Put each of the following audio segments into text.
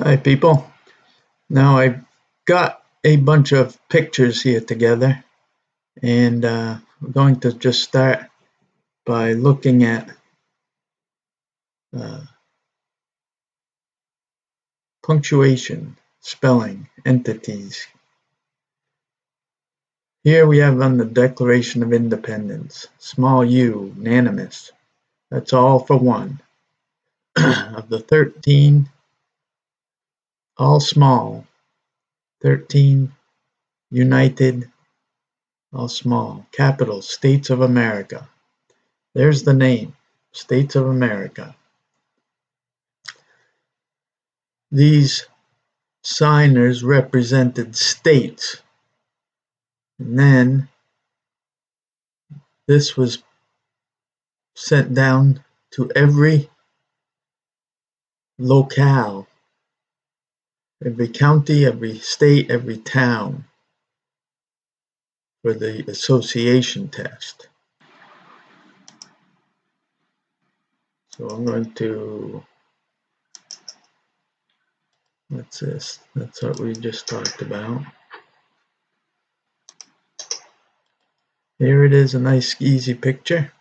Hi, people. Now I've got a bunch of pictures here together, and we're going to just start by looking at uh, punctuation, spelling, entities. Here we have on the Declaration of Independence, small u, unanimous. That's all for one. Of the 13, all small. 13, united, all small. Capital, States of America. There's the name, States of America. These signers represented states, and then this was sent down to every locale, every county, every state, every town for the association test. So I'm going to, what's this? That's what we just talked about. Here it is, a nice easy picture.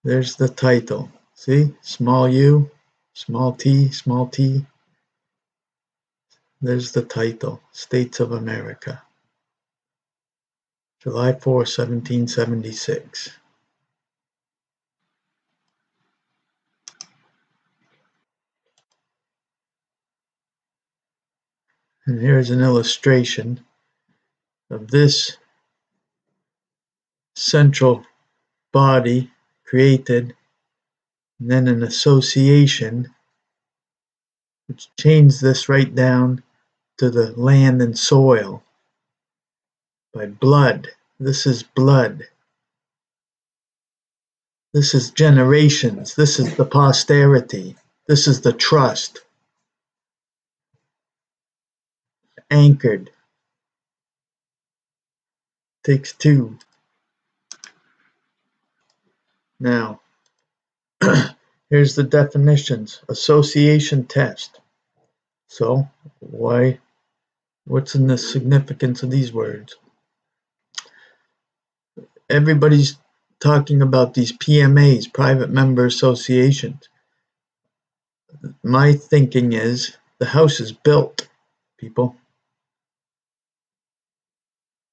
There's the title. See, small u, small t, small t. There's the title, States of America. July 4, 1776. And here's an illustration of this central body created, and then an association which chains this right down to the land and soil by blood. This is blood. This is generations. This is the posterity. This is the trust. Anchored. Takes two. Now, here's the definitions. Association test. So, what's in the significance of these words? Everybody's talking about these PMAs, private member associations. My thinking is the house is built, people.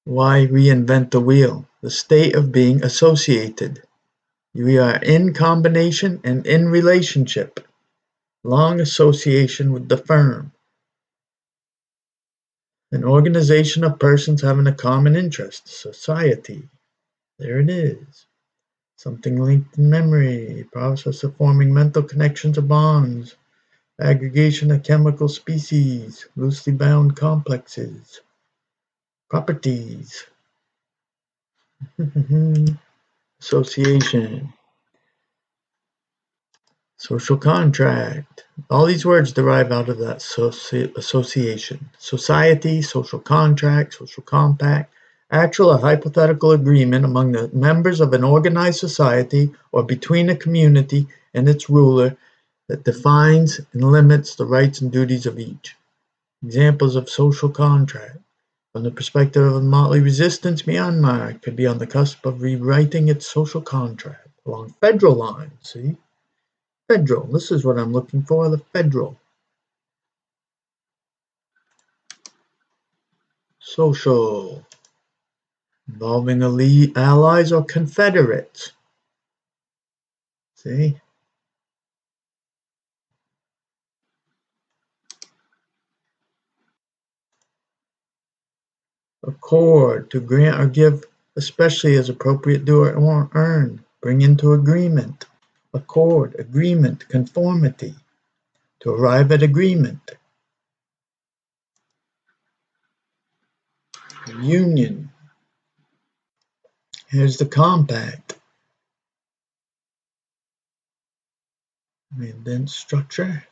Why reinvent the wheel? The state of being associated. We are in combination and in relationship. Long association with the firm. An organization of persons having a common interest. Society. There it is. Something linked in memory. Process of forming mental connections or bonds. Aggregation of chemical species. Loosely bound complexes. Properties. Association. Social contract. All these words derive out of that association. Society, social contract, social compact, actual or hypothetical agreement among the members of an organized society or between a community and its ruler that defines and limits the rights and duties of each. Examples of social contract. From the perspective of a motley resistance, Myanmar could be on the cusp of rewriting its social contract along federal lines. See? Federal. This is what I'm looking for, the federal. Social. Involving allies or confederates. See? Accord. To grant or give, especially as appropriate, do or earn. Bring into agreement. Accord. Agreement. Conformity. To arrive at agreement. Union. Here's the compact. And then structure.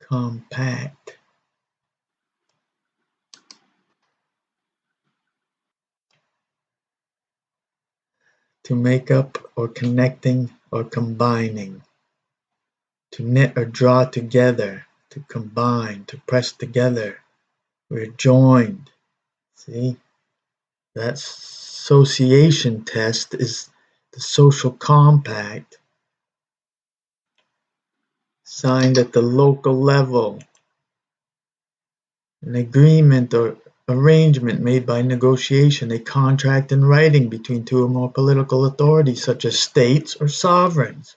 Compact. to make up or connecting or combining, to knit or draw together, to combine, to press together. We're joined. See? That association test is the social compact signed at the local level, an agreement or arrangement made by negotiation, a contract in writing between two or more political authorities such as states or sovereigns.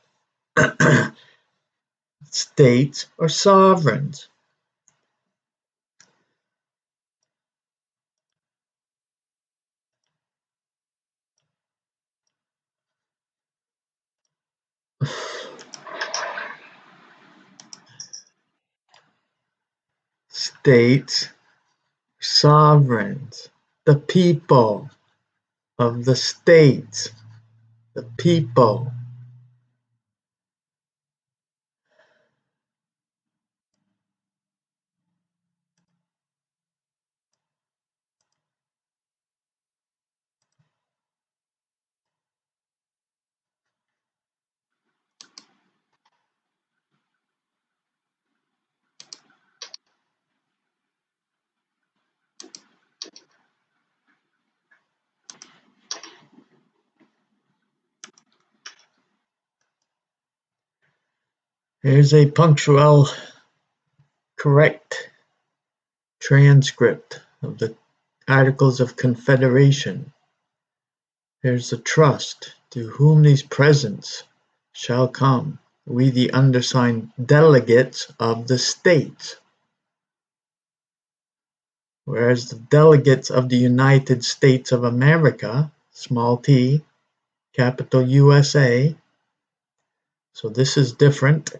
States or sovereigns. States, sovereigns, the people of the states, the people. Here's a punctual, correct transcript of the Articles of Confederation. Here's the trust, to whom these presents shall come, we the undersigned delegates of the states. Whereas the delegates of the United States of America, small t, capital USA, so this is different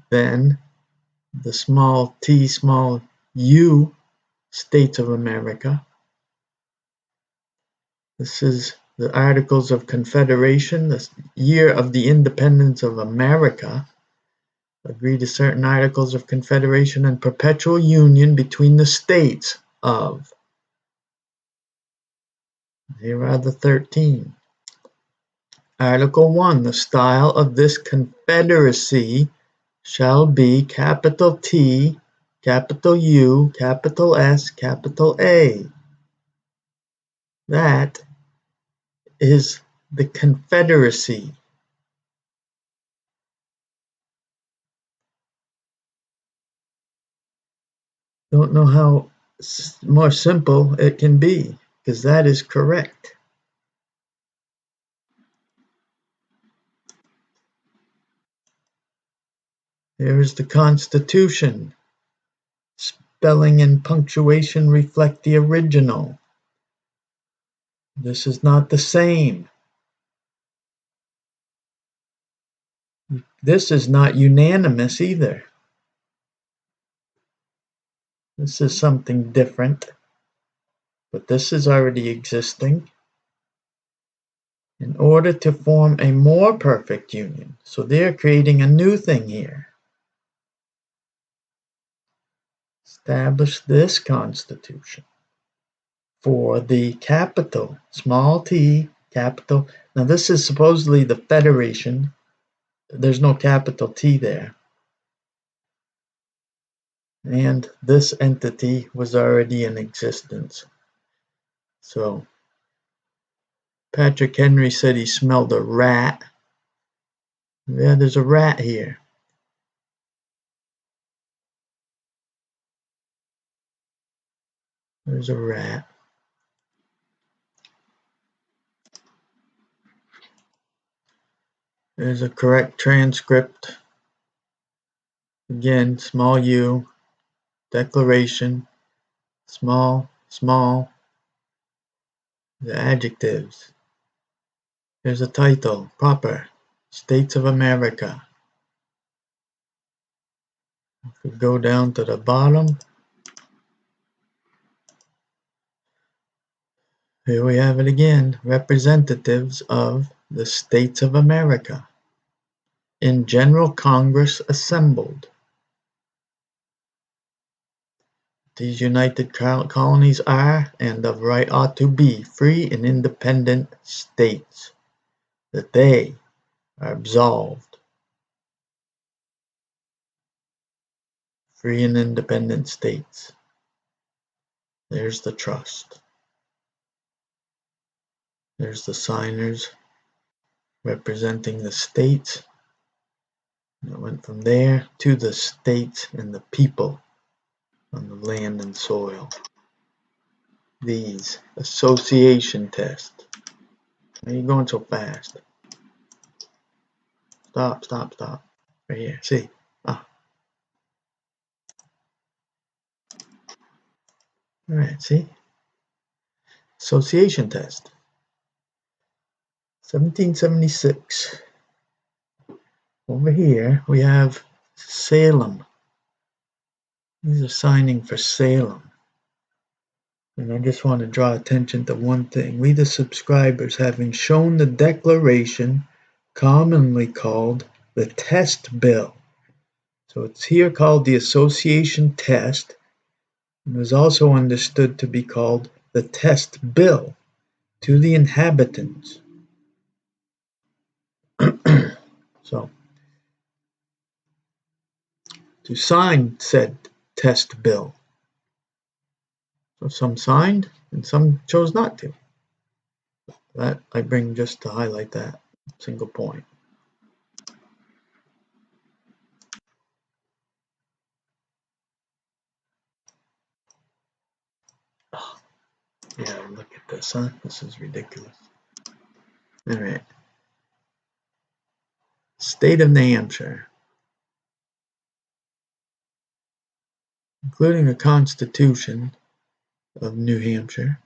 than the small t, small u, States of America. This is the Articles of Confederation, the year of the independence of America. Agree to certain Articles of Confederation and perpetual union between the states of. Here are the 13. Article 1. The style of this confederacy shall be capital T, capital U, capital S, capital A. That is the confederacy. Don't know how more simple it can be, because that is correct. Here is the Constitution. Spelling and punctuation reflect the original. This is not the same. This is not unanimous either. This is something different, but this is already existing. In order to form a more perfect union. So they're creating a new thing here. Establish this Constitution for the capital, small t, capital. Now this is supposedly the Federation. There's no capital T there. And this entity was already in existence. So Patrick Henry said he smelled a rat. Yeah, there's a rat here. There's a rat. There's a correct transcript. Again, small u, declaration, small, small, the adjectives. There's a title, proper, States of America. If we go down to the bottom, here we have it again, representatives of the States of America in General Congress assembled. These united colonies are, and of right ought to be, free and independent states, that they are absolved. Free and independent states. There's the trust. There's the signers representing the states. And it went from there to the states and the people on the land and soil. These association tests. Why are you going so fast? Stop, stop, stop. Right here. See? Ah. Alright, see? Association test. 1776. Over here we have Salem. These are signing for Salem. And I just want to draw attention to one thing. We, the subscribers, having shown the declaration commonly called the test bill. So it's here called the association test, and was also understood to be called the test bill to the inhabitants. So, to sign said test bill. So some signed and some chose not to. That I bring just to highlight that single point. Oh, yeah, look at this, huh? This is ridiculous. All right. State of New Hampshire. Including the Constitution of New Hampshire,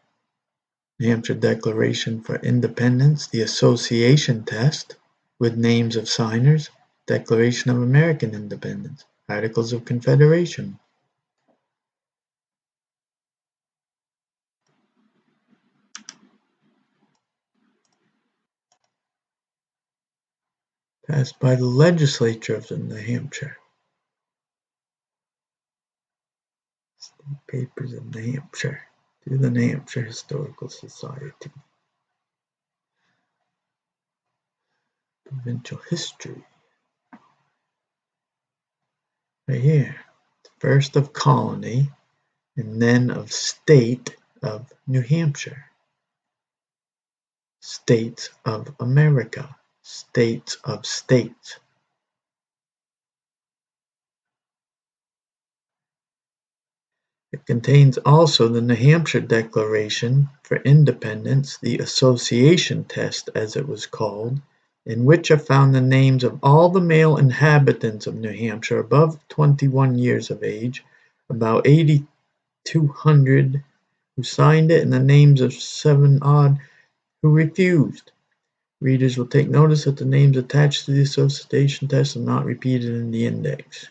New Hampshire Declaration for Independence, the Association Test, with names of signers, Declaration of American Independence, Articles of Confederation. Passed by the legislature of New Hampshire. State Papers of New Hampshire to the New Hampshire Historical Society. Provincial history. Right here. First of colony and then of state of New Hampshire. States of America. States of states. It contains also the New Hampshire Declaration for Independence, the Association Test as it was called, in which are found the names of all the male inhabitants of New Hampshire above 21 years of age, about 8,200 who signed it, and the names of 7 odd who refused. Readers will take notice that the names attached to the Association Test are not repeated in the index.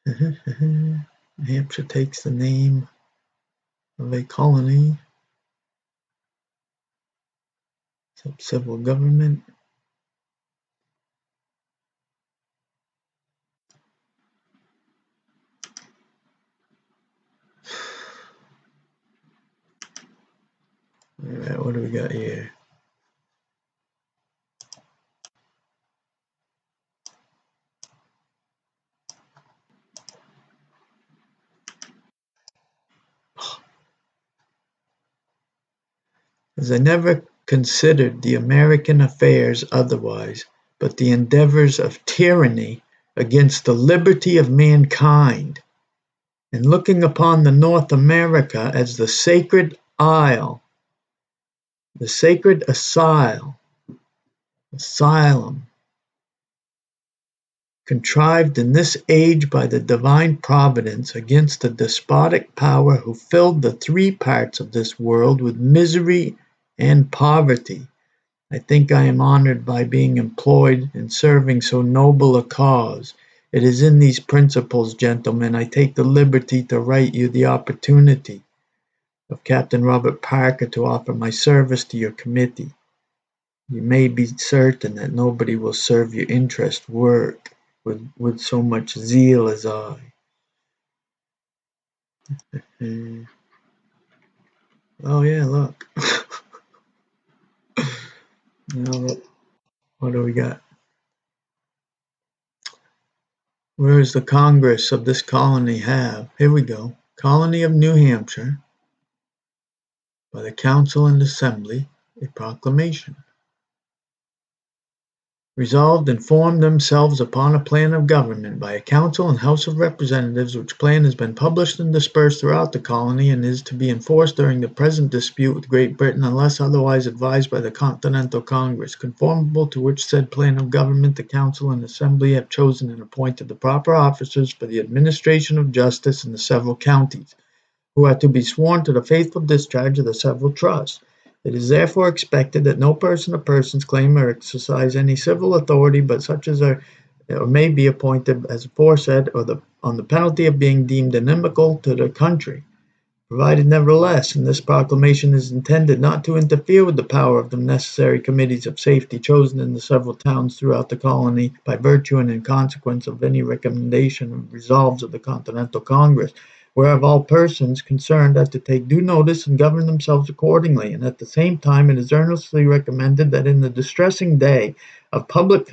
New Hampshire takes the name of a colony, civil government. Alright, what do we got here? As I never considered the American affairs otherwise, but the endeavors of tyranny against the liberty of mankind, and looking upon the North America as the sacred isle, the sacred asylum, contrived in this age by the divine providence against the despotic power who filled the 3 parts of this world with misery and poverty. I think I am honored by being employed in serving so noble a cause. It is in these principles, gentlemen, I take the liberty to write you the opportunity. of Captain Robert Parker to offer my service to your committee. You may be certain that nobody will serve your interest work with so much zeal as I. Uh, oh yeah, look. Now, what do we got? Where is the Congress of this colony have? Here we go. Colony of New Hampshire, by the Council and Assembly, a proclamation. Resolved and formed themselves upon a plan of government by a Council and House of Representatives, which plan has been published and dispersed throughout the colony and is to be enforced during the present dispute with Great Britain unless otherwise advised by the Continental Congress, conformable to which said plan of government the Council and Assembly have chosen and appointed the proper officers for the administration of justice in the several counties, who are to be sworn to the faithful discharge of the several trusts. It is therefore expected that no person or persons claim or exercise any civil authority but such as are or may be appointed as aforesaid, or on the penalty of being deemed inimical to the country, provided nevertheless, and this proclamation is intended not to interfere with the power of the necessary committees of safety chosen in the several towns throughout the colony by virtue and in consequence of any recommendation and resolves of the Continental Congress, whereof all persons concerned are to take due notice and govern themselves accordingly, and at the same time it is earnestly recommended that in the distressing day of public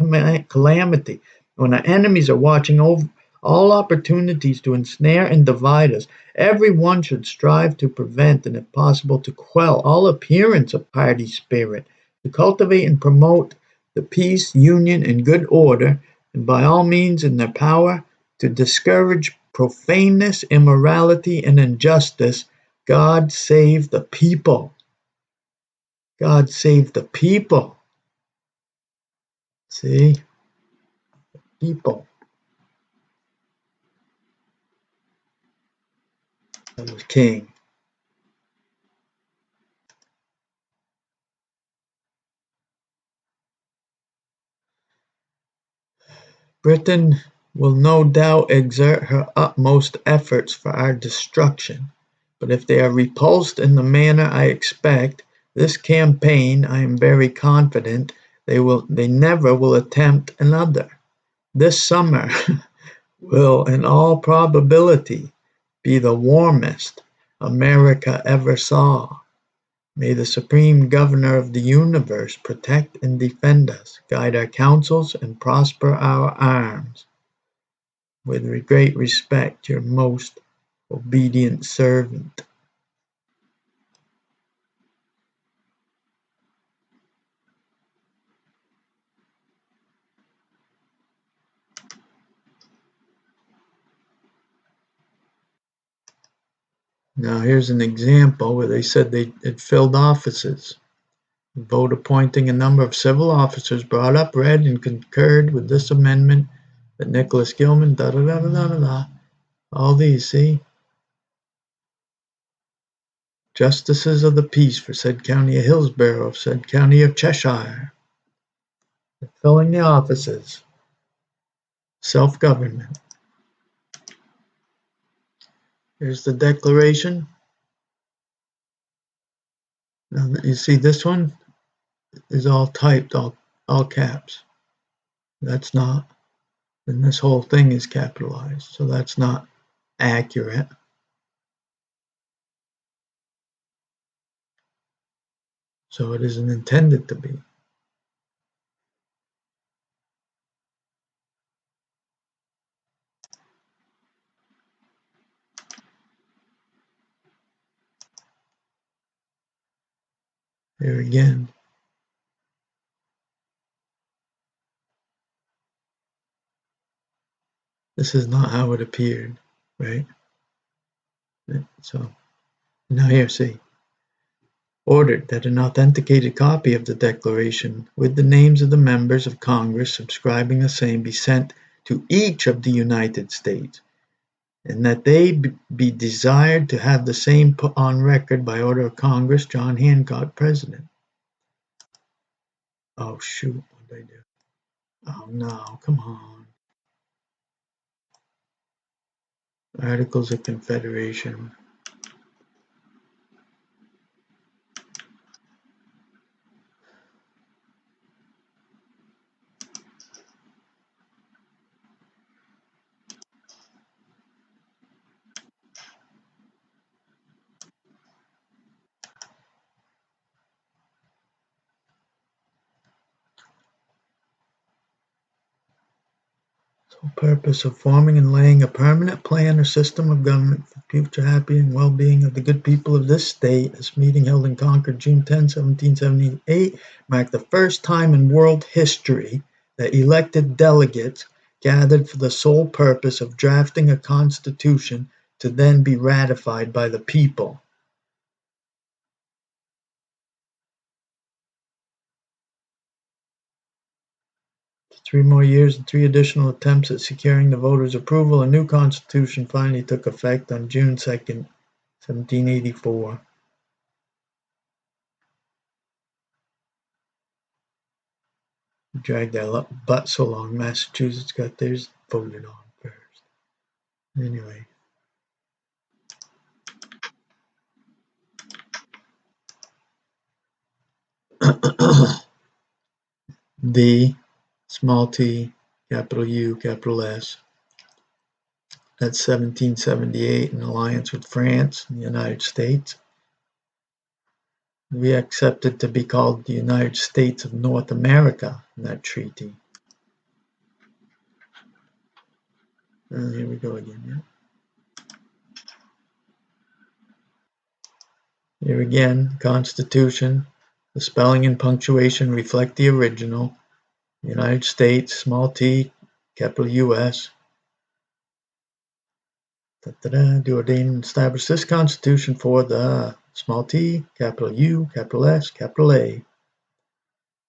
calamity, when our enemies are watching over all opportunities to ensnare and divide us, every one should strive to prevent, and if possible to quell, all appearance of party spirit, to cultivate and promote the peace, union, and good order, and by all means in their power to discourage profaneness, immorality, and injustice. God save the people. God save the people. See? People. That was king. Britain will no doubt exert her utmost efforts for our destruction, but if they are repulsed in the manner I expect, this campaign, I am very confident, they never will attempt another. This summer will in all probability be the warmest America ever saw. May the Supreme Governor of the universe protect and defend us, guide our counsels, and prosper our arms. With great respect, your most obedient servant. Now here's an example where they said they had filled offices. The vote appointing a number of civil officers brought up, read, and concurred with this amendment that Nicholas Gilman, da da da da da da da. All these, see? Justices of the peace for said county of Hillsborough, said county of Cheshire. They're filling the offices. Self-government. Here's the declaration. Now you see this one is all typed, all caps. That's not. Then this whole thing is capitalized, so that's not accurate. So it isn't intended to be. Here again. This is not how it appeared, right? So now here, see. Ordered that an authenticated copy of the Declaration, with the names of the members of Congress subscribing the same, be sent to each of the United States, and that they be desired to have the same put on record by order of Congress, John Hancock, President. Oh, shoot, what did I do? Oh, no, come on. Articles of Confederation. Sole purpose of forming and laying a permanent plan or system of government for the future happy and well-being of the good people of this state. This meeting held in Concord, June 10, 1778, marked the first time in world history that elected delegates gathered for the sole purpose of drafting a constitution to then be ratified by the people. After 3 more years and 3 additional attempts at securing the voters' approval, a new constitution finally took effect on June 2nd, 1784. Dragged their butt so long, Massachusetts got theirs voted on first. Anyway. The, small t, capital U, capital S. That's 1778, an alliance with France and the United States. We accepted to be called the United States of North America in that treaty. Here we go again. Yeah. Here again, Constitution. The spelling and punctuation reflect the original. United States, small t, capital US. Do ordain and establish this Constitution for the small t, capital U, capital S, capital A.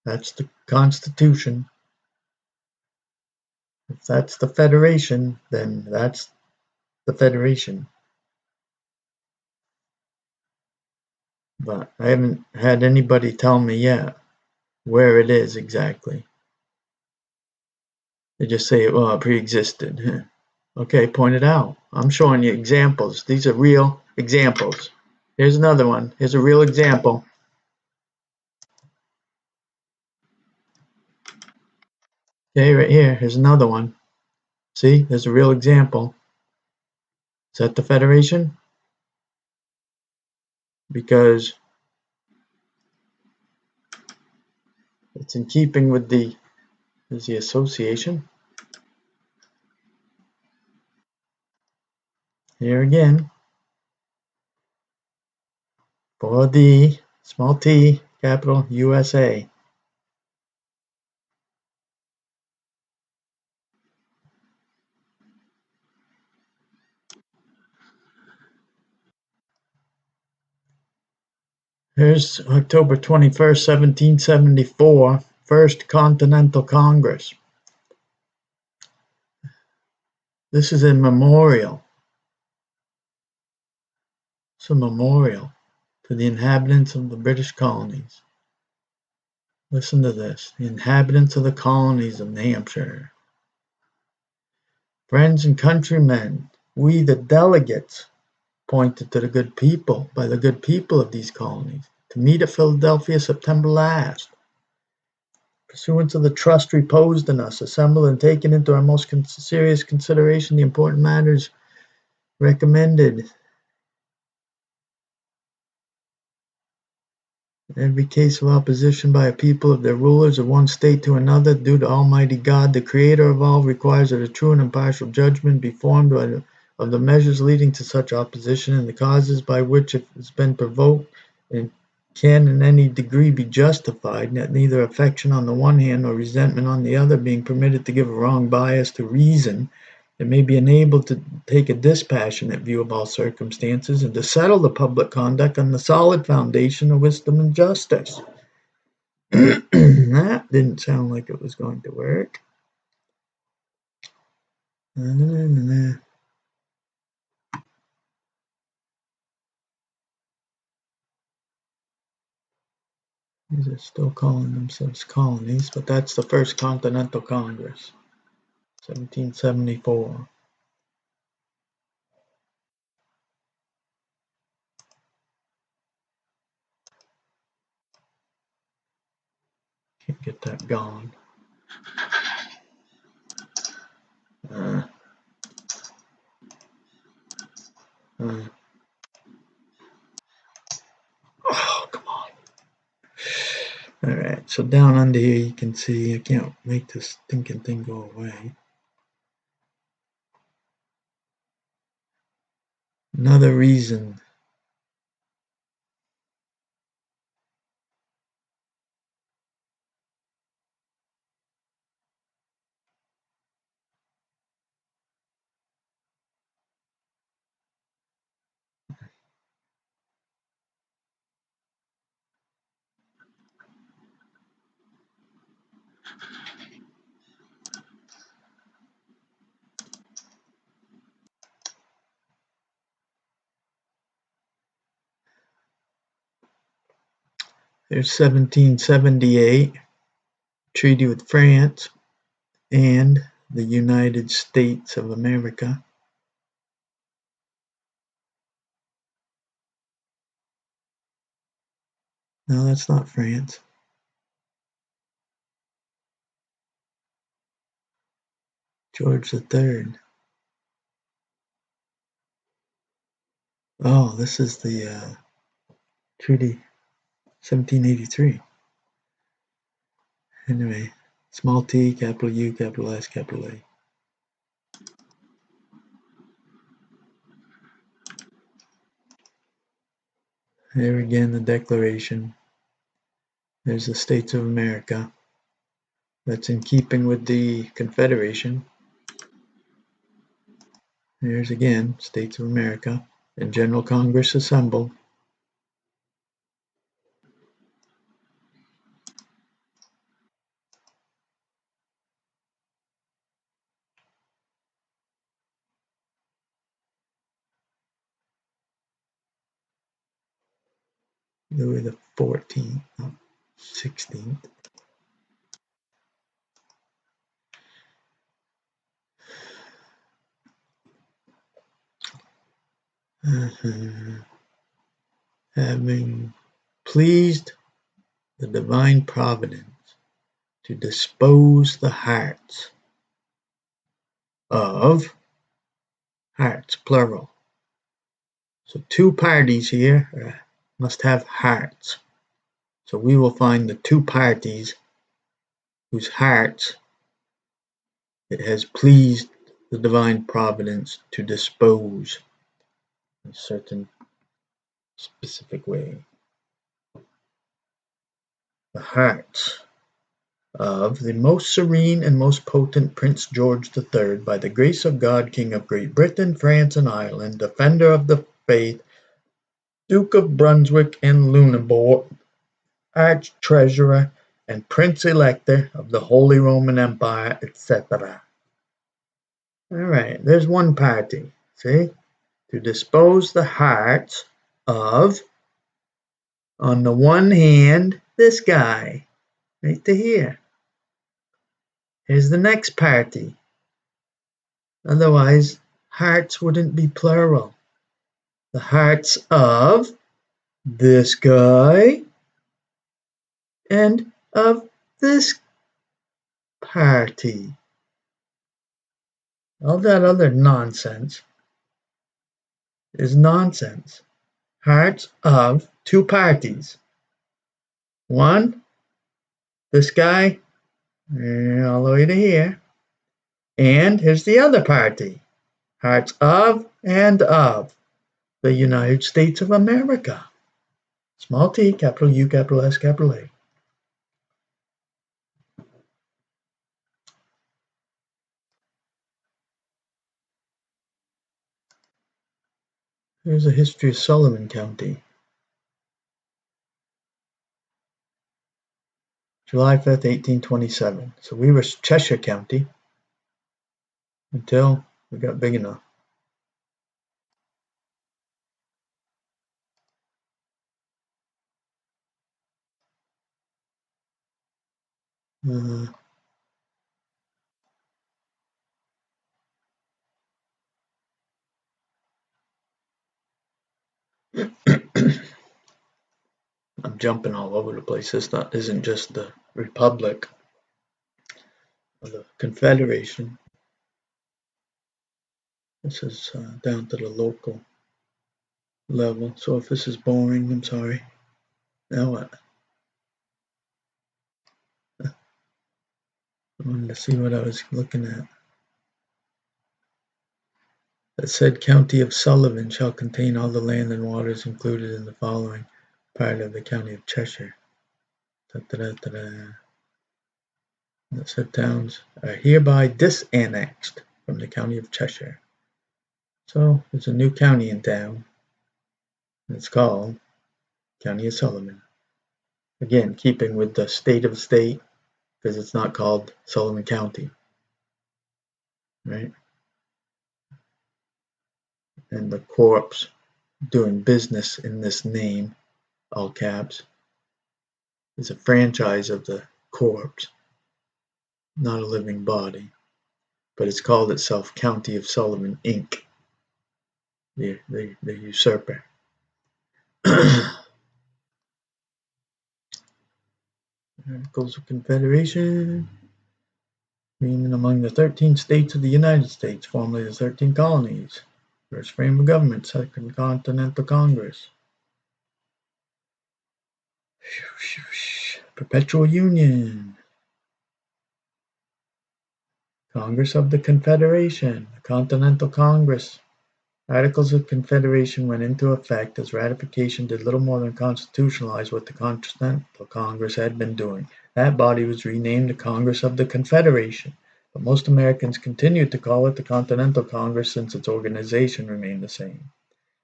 That's the Constitution. If that's the Federation, then that's the Federation. But I haven't had anybody tell me yet where it is exactly. They just say, well, it pre-existed. Okay, point it out. I'm showing you examples. These are real examples. Here's another one. Here's a real example. Okay, right here. Here's another one. See, there's a real example. Is that the Federation? Because it's in keeping with the association. Here again, for the small t, capital USA. Here's October 21st, 1774, First Continental Congress. This is a memorial. It's a memorial to the inhabitants of the British colonies. Listen to this. The inhabitants of the colonies of New Hampshire. Friends and countrymen, we the delegates appointed to the good people by the good people of these colonies to meet at Philadelphia September last. Pursuant to the trust reposed in us, assembled and taken into our most serious consideration the important matters recommended. In every case of opposition by a people of their rulers of one state to another, due to Almighty God, the Creator of all, requires that a true and impartial judgment be formed of the measures leading to such opposition and the causes by which it has been provoked, and can in any degree be justified, and that neither affection on the one hand nor resentment on the other being permitted to give a wrong bias to reason, it may be enabled to take a dispassionate view of all circumstances and to settle the public conduct on the solid foundation of wisdom and justice. That didn't sound like it was going to work. These are still calling themselves colonies, but that's the First Continental Congress, 1774. Can't get that going. Oh, come on. Alright, so down under here you can see, I can't make this stinking thing go away. Another reason. There's 1778, treaty with France and the United States of America. No, that's not France. George III. Oh, this is the treaty 1783. Anyway, small t, capital U, capital S, capital A. There again, the Declaration. There's the States of America. That's in keeping with the Confederation. There's again, States of America. And General Congress assembled. Louis the 14th, 16th. Having pleased the divine providence to dispose the hearts of hearts, plural. So two parties here must have hearts. So we will find the two parties whose hearts it has pleased the divine providence to dispose in a certain specific way. The hearts of the most serene and most potent Prince George III, by the grace of God, King of Great Britain, France, and Ireland, defender of the faith, Duke of Brunswick and Lunenburg, Arch-Treasurer and Prince-Elector of the Holy Roman Empire, etc. All right, there's one party, see? To dispose the hearts of, on the one hand, this guy, right to here. Here's the next party. Otherwise, hearts wouldn't be plural. The hearts of this guy and of this party. All that other nonsense is nonsense. Hearts of two parties. One, this guy, all the way to here. And here's the other party. Hearts of and of the United States of America. Small t, capital U, capital S, capital A. Here's a history of Sullivan County. July 5th, 1827. So we were Cheshire County until we got big enough. I'm jumping all over the place. This isn't just the Republic or the Confederation. This is down to the local level. So if this is boring, I'm sorry. Now what? I wanted to see what I was looking at. The said county of Sullivan shall contain all the land and waters included in the following part of the county of Cheshire. The said towns are hereby disannexed from the county of Cheshire. So there's a new county in town, and it's called County of Sullivan. Again, keeping with the state of the state, because it's not called Sullivan County, right? And the corpse doing business in this name, all caps, is a franchise of the corpse, not a living body, but it's called itself County of Sullivan, Inc., the usurper. Articles of Confederation. Agreement among the 13 states of the United States, formerly the 13 colonies. First frame of government, Second Continental Congress. Perpetual Union. Congress of the Confederation, the Continental Congress. Articles of Confederation went into effect as ratification did little more than constitutionalize what the Continental Congress had been doing. That body was renamed the Congress of the Confederation, but most Americans continued to call it the Continental Congress since its organization remained the same.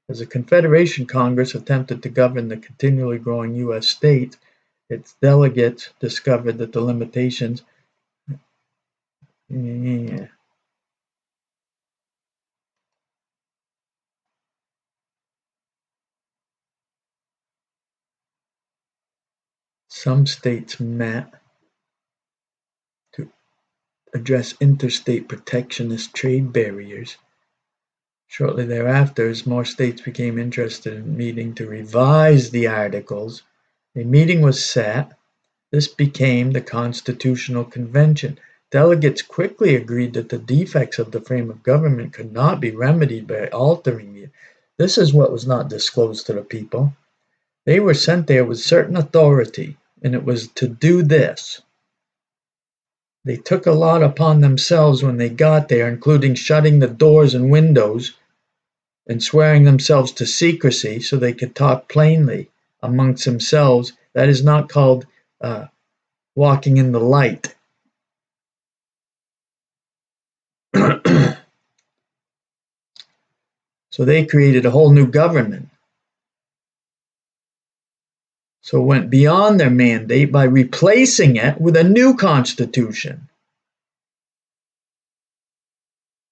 As the Confederation Congress attempted to govern the continually growing U.S. states, its delegates discovered that the limitations some states met to address interstate protectionist trade barriers. Shortly thereafter, as more states became interested in meeting to revise the articles, a meeting was set. This became the Constitutional Convention. Delegates quickly agreed that the defects of the frame of government could not be remedied by altering it. This is what was not disclosed to the people. They were sent there with certain authority, and it was to do this. They took a lot upon themselves when they got there, including shutting the doors and windows and swearing themselves to secrecy so they could talk plainly amongst themselves. That is not called walking in the light. So they created a whole new government. So it went beyond their mandate by replacing it with a new constitution.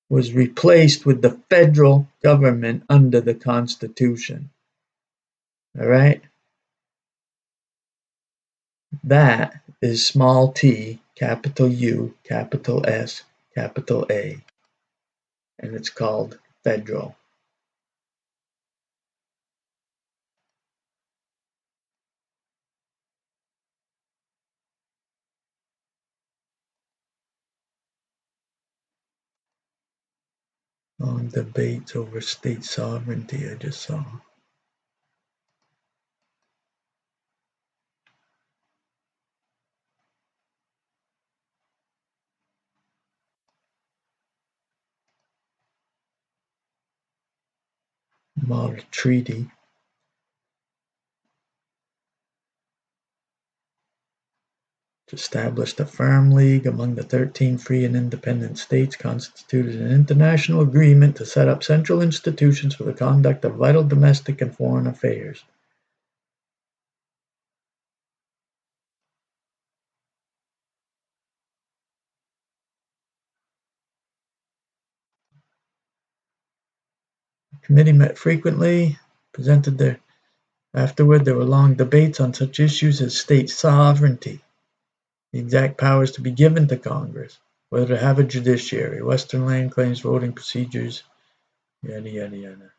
Was replaced with the federal government under the Constitution. All right? That is small t, capital U, capital S, capital A. And it's called federal. Long debates over state sovereignty, I just saw. Model treaty. Established a firm league among the 13 free and independent states, constituted an international agreement to set up central institutions for the conduct of vital domestic and foreign affairs. The committee met frequently, afterward there were long debates on such issues as state sovereignty, the exact powers to be given to Congress, whether to have a judiciary, Western land claims, voting procedures, yada yada yada.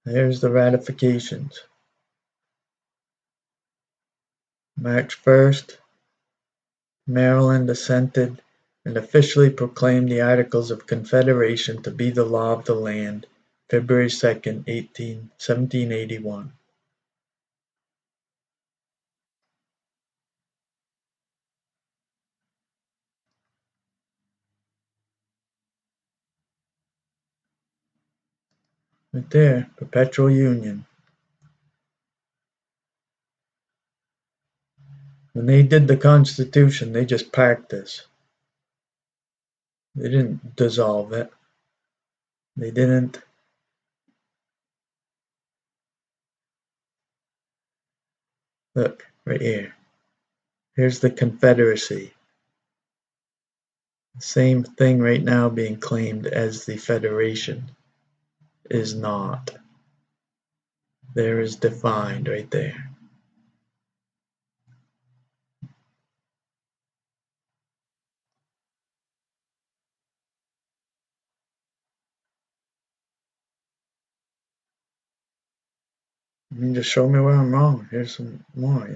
There's the ratifications. March 1st, Maryland assented and officially proclaimed the Articles of Confederation to be the law of the land, February 2nd, 1781. Right there, perpetual union. When they did the Constitution, they just parked this. They didn't dissolve it. They didn't. Look, right here. Here's the Confederacy. The same thing right now being claimed as the Federation is not. There is defined right there. I mean, just show me where I'm wrong. Here's some more.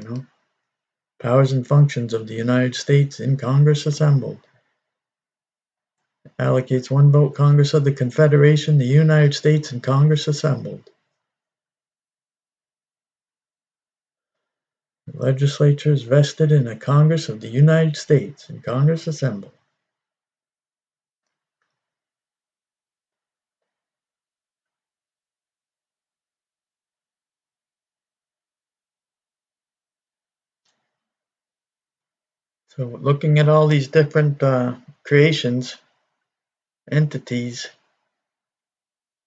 Powers and functions of the United States in Congress assembled. Allocates one vote Congress of the Confederation, the United States, and Congress assembled. The legislature is vested in a Congress of the United States and Congress assembled. So looking at all these different creations, entities,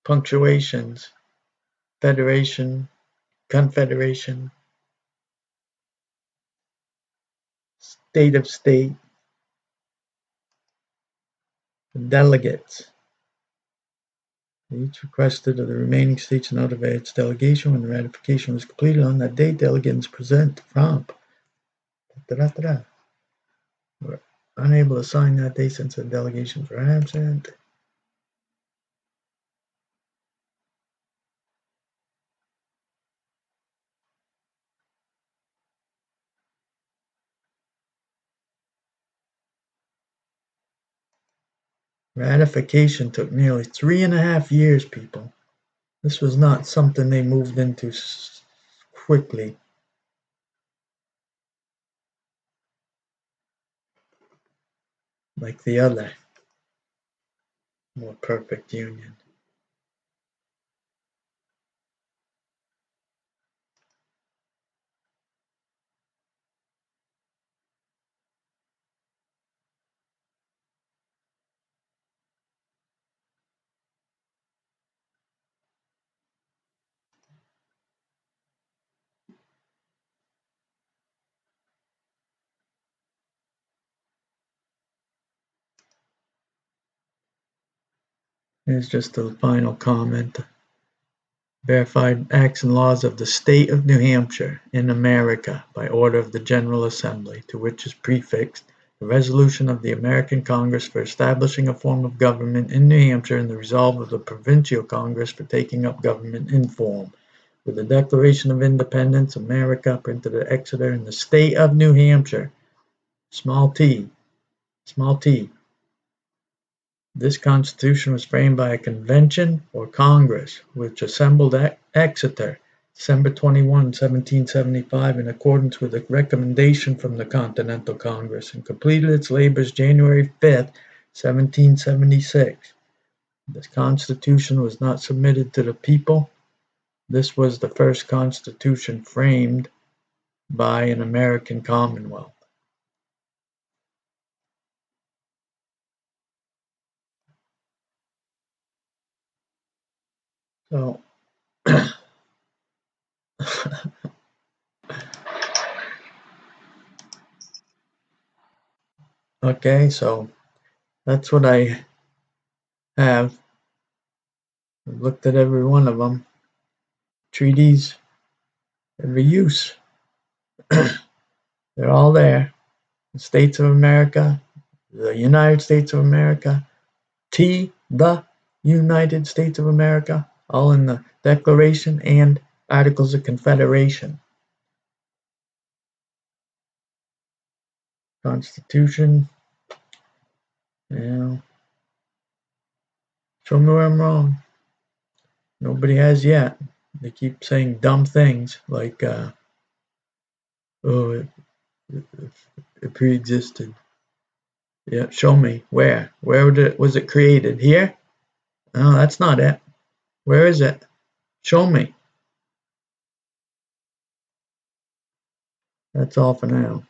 punctuations, federation, confederation, state of state, delegates. Each requested of the remaining states to notify its delegation when the ratification was completed on that date. Delegates present from. Were unable to sign that day since the delegations were absent. Ratification took nearly 3.5 years, people. This was not something they moved into quickly. Like the other more perfect union. Here's just a final comment. Verified acts and laws of the state of New Hampshire in America by order of the General Assembly, to which is prefixed the resolution of the American Congress for establishing a form of government in New Hampshire and the resolve of the Provincial Congress for taking up government in form. With the Declaration of Independence, America, printed at Exeter in the state of New Hampshire, small t, this Constitution was framed by a convention or Congress, which assembled at Exeter, December 21, 1775, in accordance with a recommendation from the Continental Congress, and completed its labors January 5, 1776. This Constitution was not submitted to the people. This was the first Constitution framed by an American Commonwealth. So, okay, so that's what I have. I've looked at every one of them. Treaties, every use. They're all there. The States of America, the United States of America, the United States of America, all in the Declaration and Articles of Confederation. Constitution, you show me where I'm wrong. Nobody has yet. They keep saying dumb things like, oh, it pre-existed. Yeah, show me. Where? Where was it created? Here? No, that's not it. Where is it? Show me. That's all for now.